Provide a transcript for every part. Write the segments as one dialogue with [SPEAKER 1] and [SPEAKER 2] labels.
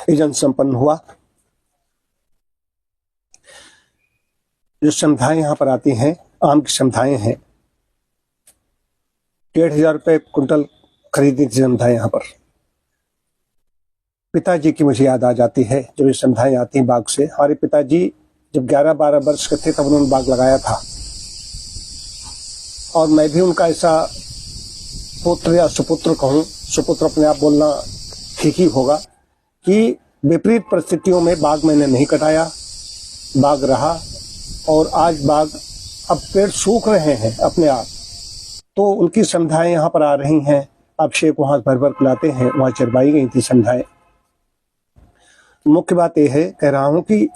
[SPEAKER 1] यजन संपन्न हुआ। जो समिधाएं यहाँ पर आती हैं, आम की समिधाएं हैं, 1,500 रुपये कुंटल खरीदी थी समिधाएं यहाँ पर। पिताजी की मुझे याद आ जाती है, जब ये समिधाएं आती हैं बाग से। हमारे पिताजी जब 11-12 वर्ष के थे तब उन्होंने बाग लगाया था, और मैं भी उनका ऐसा पुत्र या सुपुत्र कहूँ, सुपुत्र अपने आप बोलना ठीक ही होगा, कि विपरीत परिस्थितियों में बाग मैंने नहीं कटाया, बाग रहा, और आज बाग, अब पेड़ सूख रहे हैं अपने आप, तो उनकी समिधाएं यहाँ पर आ रही हैं। अभिषेक वहां भर भर पिलाते हैं, वहां चरवाई गई थी समिधाएं। मुख्य बात यह है, कह रहा हूं कि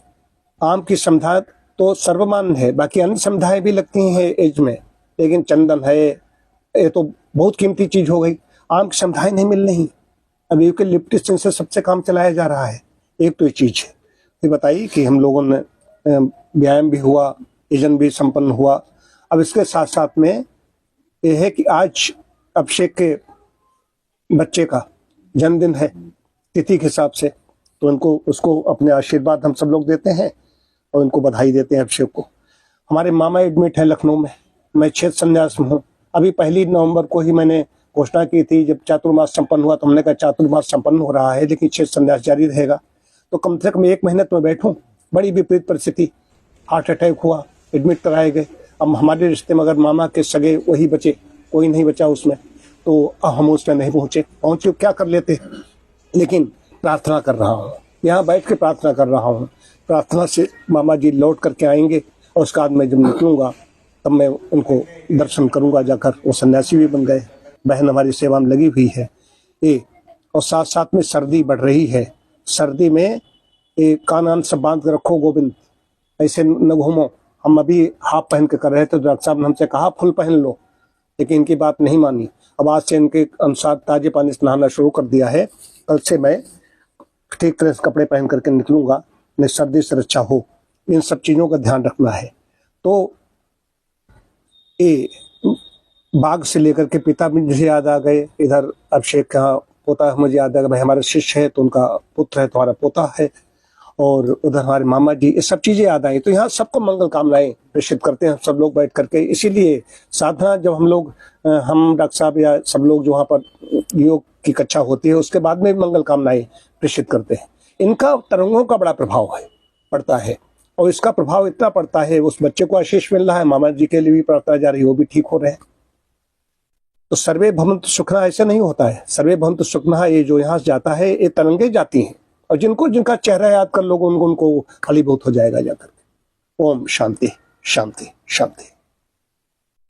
[SPEAKER 1] आम की समिधा तो सर्वमान्य है, बाकी अन्य समिधाएं भी लगती हैं एज में, लेकिन चंदन है, ये तो बहुत कीमती चीज हो गई। आम की समिधाएं नहीं मिल रही। अब यूकेलिप्टस से सबसे काम चलाया जा रहा है। एक तो ये चीज है। ये बताइए कि हम लोगों ने व्यायाम भी हुआ, यजन भी संपन्न हुआ। अब इसके साथ साथ में यह है कि आज अभिषेक के बच्चे का जन्मदिन है तिथि के हिसाब से, तो उनको उसको अपने आशीर्वाद हम सब लोग देते हैं और उनको बधाई देते हैं अभिषेक को। हमारे मामा एडमिट है लखनऊ में, मैं क्षेत्र संन्यास में हूँ। अभी 1 नवंबर को ही मैंने घोषणा की थी, जब चातुर्मास संपन्न हुआ तो हमने कहा चातुर्मास संपन्न हो रहा है लेकिन क्षेत्र संन्यास जारी रहेगा, तो कम से कम 1 महीने तो मैं बैठूं। बड़ी विपरीत परिस्थिति, हार्ट अटैक हुआ, एडमिट कराए गए। अब हमारे रिश्ते में अगर मामा के सगे वही बचे, कोई नहीं बचा उसमें, तो हम उसमें नहीं पहुंचे क्या कर लेते। लेकिन प्रार्थना कर रहा हूँ, यहाँ बैठ के प्रार्थना कर रहा हूँ। प्रार्थना से मामा जी लौट करके आएंगे, और उसके बाद मैं जब निकलूंगा तब मैं उनको दर्शन करूंगा जाकर। वो सन्यासी भी बन गए, बहन हमारी सेवा में लगी हुई है ये। और साथ साथ में सर्दी बढ़ रही है, सर्दी में ये कान आन सब बांध के रखो गोविंद, ऐसे न घूमो। हम अभी हाफ पहन के कर रहे थे, तो डॉक्टर साहब ने हमसे कहा फुल पहन लो, लेकिन इनकी बात नहीं मानी। अब आज से इनके अनुसार ताजे पानी से नहाना शुरू कर दिया है। कल से मैं ठीक तरह से कपड़े पहन करके निकलूंगा, नहीं सर्दी से रक्षा हो। इन सब चीज़ों का ध्यान रखना है। तो ये बाग से लेकर के पिता भी मुझे याद आ गए, इधर अभिषेक का पोता मुझे याद आ गया, भाई हमारे शिष्य है तो उनका पुत्र है, तुम्हारा पोता है, और उधर हमारे मामा जी, ये सब चीजें याद आई। तो यहाँ सबको मंगल कामनाएं प्रेषित करते हैं सब लोग बैठ करके। इसीलिए साधना जब हम डॉक्टर साहब या सब लोग जो वहाँ पर योग की कक्षा होती है उसके बाद में भी मंगल कामनाएं प्रेषित करते हैं। इनका तरंगों का बड़ा प्रभाव पड़ता है, और इसका प्रभाव इतना पड़ता है, उस बच्चे को आशीष मिल रहा है, मामा जी के लिए भी प्रार्थना जा रही है, वो भी ठीक हो रहे हैं। तो सर्वे भवन्तु सुखिनः ऐसा नहीं होता है। सर्वे भवन्तु सुखिनः ये जो यहाँ से जाता है, ये तरंगे जाती हैं, और जिनका चेहरा याद कर लोग उनको फलीभूत हो जाएगा जाकर। ओम शांति शांति शांति।